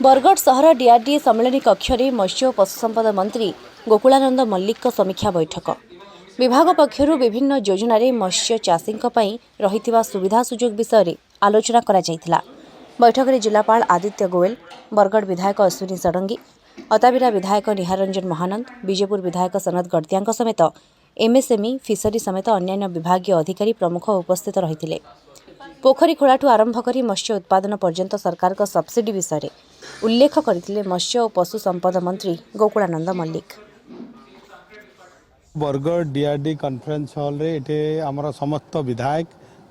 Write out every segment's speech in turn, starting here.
बरगढ़ सहर डीआरडीए सम्मेलन कक्ष में मत्स्य और पशुसंपद मंत्री गोकुलानंद मल्लिक समीक्षा बैठक। विभाग पक्षर विभिन्न योजन मत्स्य चाषी रही सुविधा सुजोग विषय आलोचना करा जायथिला। बैठक में जिलापाल आदित्य गोयल, बरगढ़ विधायक अश्विनी षडंगी, अताबिरा विधायक निहार रंजन महानंद, बीजेपुर विधायक सनत गड़तिया समेत एमएसएमई फिशरी समेत अन्य विभागीय अधिकारी प्रमुख उपस्थित रही। पोखरी खोलाठू आरंभ कर मत्स्य उत्पादन पर्यंत सरकार का सब्सिडी विषय उल्लेख करते मत्स्य और पशु संपद मंत्री Gokulananda Mallick. Bargarh DRD conference hall रे एटे आमर समस्त विधायक,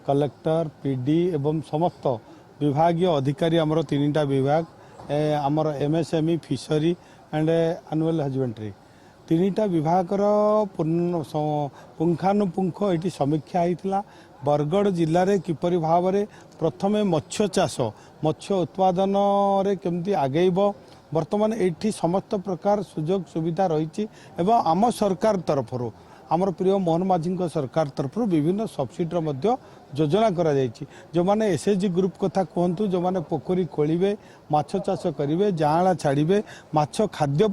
कलेक्टर, पीडी एवं समस्त विभागीय अधिकारी आमर तीनटा विभाग आमर MSME fishery and annual husbandry तीनटा विभागर पुंखानुपुंख ये समीक्षा होता। बरगढ़ जिले में किपरि भाव में प्रथमे मत्स्य चाष मत्स्य उत्पादन रे केमती आगेब बर्तमान ये समस्त प्रकार सुजोग सुविधा रही आम सरकार तरफ आमर प्रिय मोहन माझी सरकार तरफ विभिन्न सब्सिडी योजना करा जो माने एसएचजी ग्रुप कथा कहतु जो माने पोखरी खोलिबे माछ चाष करेंगे जाँला छाड़े माछ खाद्य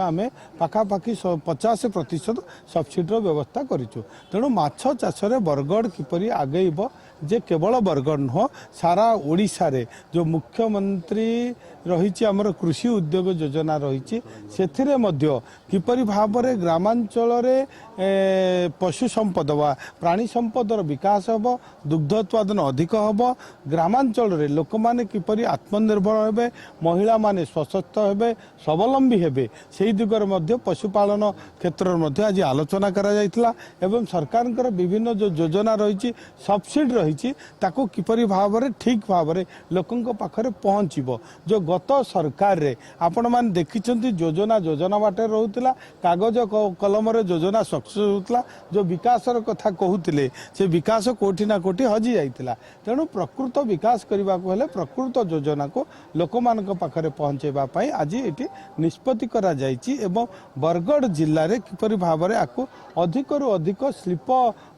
आम पाखापाखि 50% सब्सिडी व्यवस्था करूँ। तेणु माछ चाष बरगढ़ किपरि आगेब जे केवल बरगढ़ नुह सारा ओडिशा रे जो मुख्यमंत्री रही आमर कृषि उद्योग योजना रही किपरि भाव में ग्रामांचल पशु संपद वा प्राणी संपदर विकास हम दुग्ध उत्पादन अधिक हम ग्रामांचल रे लोक माने किपरि आत्मनिर्भर हेबे महिला माने सशक्त हेबे स्वावलंबी हेबे सेही दिगरे मध्ये पशुपालन क्षेत्र में आज आलोचना करा जायतिला एवं सरकार विभिन्न जो योजना रही सब्सिडी रही ताको किपरि भाव में ठीक भाव में लोकंक पाखरे पहुँचबो। जो गत सरकार रे आपण मान देखिछंती योजना योजना बाटे रहउतिला कागज कलम रे योजना सक्सेस होतला जो विकासर कथा कहूतिले से विकास कोठी ना कोठी हजी जाइतिला। तेणु प्रकृत विकास करने को हेले प्रकृत योजना को लोक मानक पाखरे पहुँचेबा पई आज एटी निष्पत्ति करा जायछि एवं बरगढ़ जिल्ला रे किपरि भाव में आकु अधिक रु अधिक शिल्प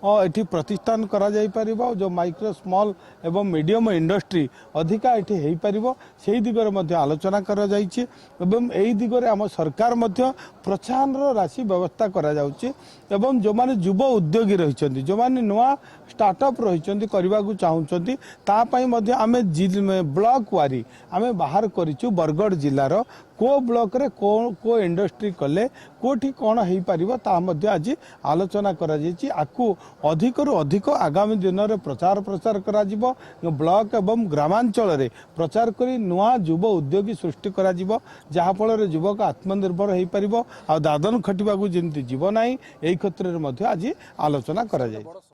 एटी प्रतिष्ठान करा जाय परिबो जो माइक्रो स्मॉल एवं मीडियम इंडस्ट्री अधिका एटी हेई परिबो सेही दिगरे मध्ये आलोचना करा जायछि एवं एही दिगरे आम सरकार मध्ये प्रोत्साहन राशि व्यवस्था करा जाउछि एवं जो माने युवा उद्योगी रहिछन्ति जो माने नुआ स्टार्टअप रहिछन्ति करबा को चाहुछन्ति ता पई मध्ये आमे ब्लॉक वारी आमे बाहर करिछु बरगढ़ जिल्लार को ब्लॉक रे को इंडस्ट्री कले कोठी कोन हेई परिबो ता मध्ये आज आलोचना करा जायछि। आकु अधिक रु अधिक आगामी दिन रे प्रचार प्रसार करा जिवो ब्लॉक एवं ग्रामांचल रे प्रचार करी नुआ युवा उद्योगी सृष्टि करा जिवो जहा फल रे युवक आत्मनिर्भर हेई परिबो आ दादन खटिबा को जेंति जीव नाही एई क्षेत्र रे मध्ये आज आलोचना करा जाय।